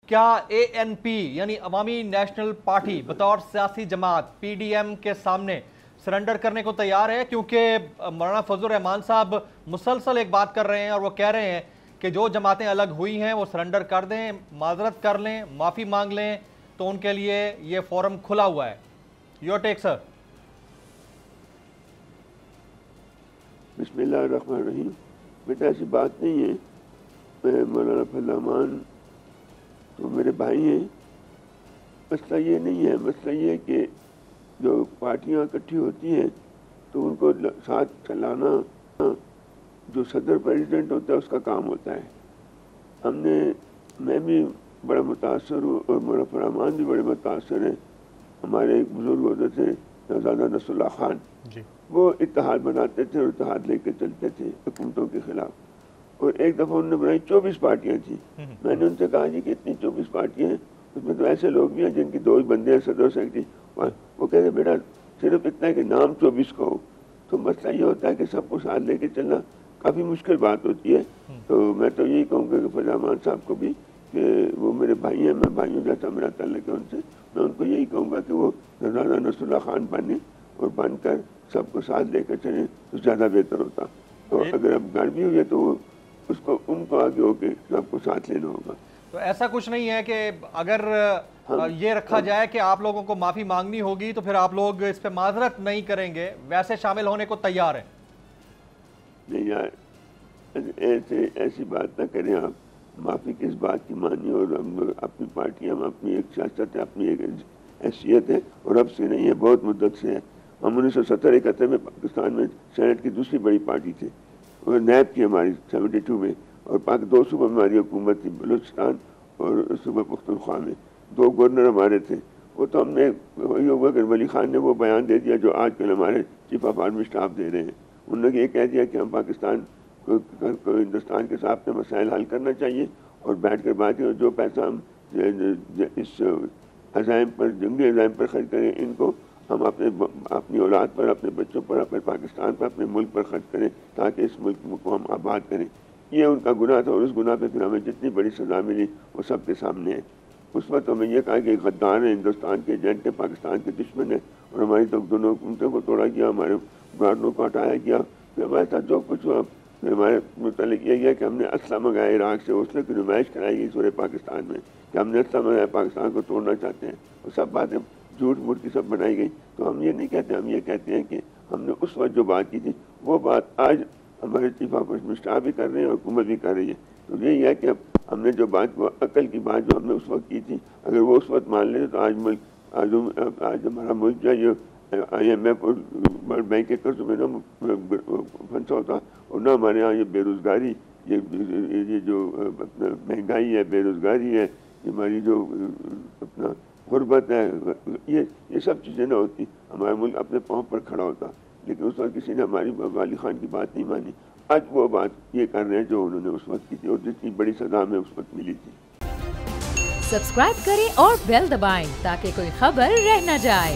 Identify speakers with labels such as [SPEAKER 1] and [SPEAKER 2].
[SPEAKER 1] کیا اے N P یعنی عوامی نیشنل پارٹی بطور سیاسی جماعت پی ڈی ایم کے سامنے سرنڈر کرنے کو تیار ہے؟ کیونکہ مولانا فضل الرحمان صاحب مسلسل ایک بات کر رہے ہیں اور وہ کہہ رہے ہیں کہ جو جماعتیں الگ ہوئی ہیں وہ سرنڈر کر دیں، معذرت کر لیں، معافی مانگ لیں تو ان کے لیے یہ فورم کھلا ہوا ہے۔ یور ٹیک سر۔
[SPEAKER 2] بسم اللہ الرحمن الرحیم۔ بیٹا ایسی بات نہیں ہے، میں مولانا فضل الرحمان تو میرے بھائی ہیں، مسئلہ یہ نہیں ہے۔ مسئلہ یہ ہے کہ جو پارٹیاں اکٹھی ہوتی ہیں تو ان کو ساتھ چلانا جو صدر پریزیڈنٹ ہوتا ہے اس کا کام ہوتا ہے۔ میں بھی بڑا متاثر ہوں اور مولانا فضل الرحمان بھی بڑے متاثر ہیں۔ ہمارے ایک بزرگ ہوتے تھے شہزادہ نصر اللہ خان، وہ اتحاد بناتے تھے اور اتحاد لے کے چلتے تھے حکومتوں کے خلاف، اور ایک دفعہ انہوں نے بنائی 24 پارٹیاں تھیں۔ میں نے ان سے کہا جی کہ اتنی 24 پارٹیاں ہیں، اس میں تو ایسے لوگ بھی ہیں جن کی 2 بندے ہیں صدر سیکرٹری۔ وہ کہتے ہیں بیٹا صرف اتنا ہے کہ نام 24 کا ہو، تو مسئلہ یہ ہوتا ہے کہ سب کو ساتھ لے کے چلنا کافی مشکل بات ہوتی ہے۔ تو میں تو یہی کہوں گا کہ فضل الرحمان صاحب کو بھی کہ وہ میرے بھائی ہیں، میں بھائیوں جیسا میرا تعلق ہے ان سے، میں ان کو یہی کہوں گا کہ وہ شہزادہ نصر اللہ خان بنیں اور بن کر سب کو ساتھ لے کر چلیں تو زیادہ بہتر ہوتا۔ تو اگر اب گھر بھی ہوئی ہے تو اس کو ان کو آگے ہو کے سب کو ساتھ لینا ہوگا۔
[SPEAKER 1] تو ایسا کچھ نہیں ہے کہ اگر یہ رکھا جائے کہ آپ لوگوں کو معافی مانگنی ہوگی تو پھر آپ لوگ اس پہ معذرت نہیں کریں گے، ویسے شامل ہونے کو تیار ہیں؟
[SPEAKER 2] نہیں یار، ایسی بات نہ کریں آپ۔ معافی کس بات کی مانی؟ اور ہم اپنی پارٹی، ہم اپنی ایک سیاست ہے، اپنی ایک حیثیت ہے، اور اب سے نہیں ہے، بہت مدت سے ہے۔ ہم 1970-71 میں پاکستان میں سینٹ کی دوسری بڑی پارٹی تھے، اور نیب کی ہماری 72 میں، اور 2 صوبوں میں ہماری حکومت تھی، بلوچستان اور صوبہ پختونخوا میں 2 گورنر ہمارے تھے۔ وہ تو ہم نے وہی ہوگا کہ ولی خان نے وہ بیان دے دیا جو آج کل ہمارے چیف آف آرمی اسٹاف دے رہے ہیں۔ انہوں نے یہ کہہ دیا کہ ہم پاکستان کو ہندوستان کے ساتھ اپنے مسائل حل کرنا چاہیے، اور بیٹھ کر بات کریں، جو پیسہ ہم اس عزائم پر، جنگی عزائم پر خرچ کریں، ان کو ہم اپنی اولاد پر، اپنے بچوں پر، اپنے پاکستان پر، اپنے ملک پر خرچ کریں تاکہ اس ملک کو ہم آباد کریں۔ یہ ان کا گناہ تھا، اور اس گناہ پہ پھر ہمیں جتنی بڑی سزا ملی وہ سب کے سامنے ہے۔ اس وقت ہمیں یہ کہا کہ غدار ہیں، ہندوستان کے ایجنٹ ہیں، پاکستان کے دشمن ہیں، اور ہماری تو دونوں حکومتوں کو توڑا گیا، ہمارے گارڈنوں کو ہٹایا گیا، پھر ہمارے ساتھ جو کچھ ہوا، پھر ہمارے متعلق یہ گیا کہ ہم نے اسلحہ منگایا عراق سے، اس کی نمائش کرائی گئی سورے پاکستان میں کہ ہم نے اسلحہ منگایا، پاکستان کو توڑنا چاہتے ہیں، اور سب باتیں جھوٹ موٹ کی سب بنائی گئی۔ تو ہم یہ نہیں کہتے، ہم یہ کہتے ہیں کہ ہم نے اس وقت جو بات کی تھی وہ بات آج ہمارے چیف آف اسٹاف بھی کر رہے ہیں اور حکومت بھی کر رہی ہے۔ تو یہی ہے کہ ہم نے جو بات، عقل کی بات جو ہم نے اس وقت کی تھی، اگر وہ اس وقت مان لیتے تو آج ہمارا ملک جو ہے یہ IMF اور ورلڈ بینک کے قرض میں نہ پھنسا ہوتا، اور نہ ہمارے یہاں یہ بے روزگاری، یہ جو اپنا مہنگائی ہے، بے روزگاری ہے، ہماری جو اپنا غربت ہے، یہ سب چیزیں نہ ہوتی، ہمارا ملک اپنے پاؤں پر کھڑا ہوتا۔ لیکن اس وقت کسی نے ہماری والی خان کی بات نہیں مانی۔ آج وہ بات یہ کر رہے ہیں جو انہوں نے اس وقت کی تھی، اور جتنی بڑی سزا ہمیں اس وقت ملی تھی۔
[SPEAKER 3] سبسکرائب کریں اور بیل دبائیں تاکہ کوئی خبر رہ نہ جائے۔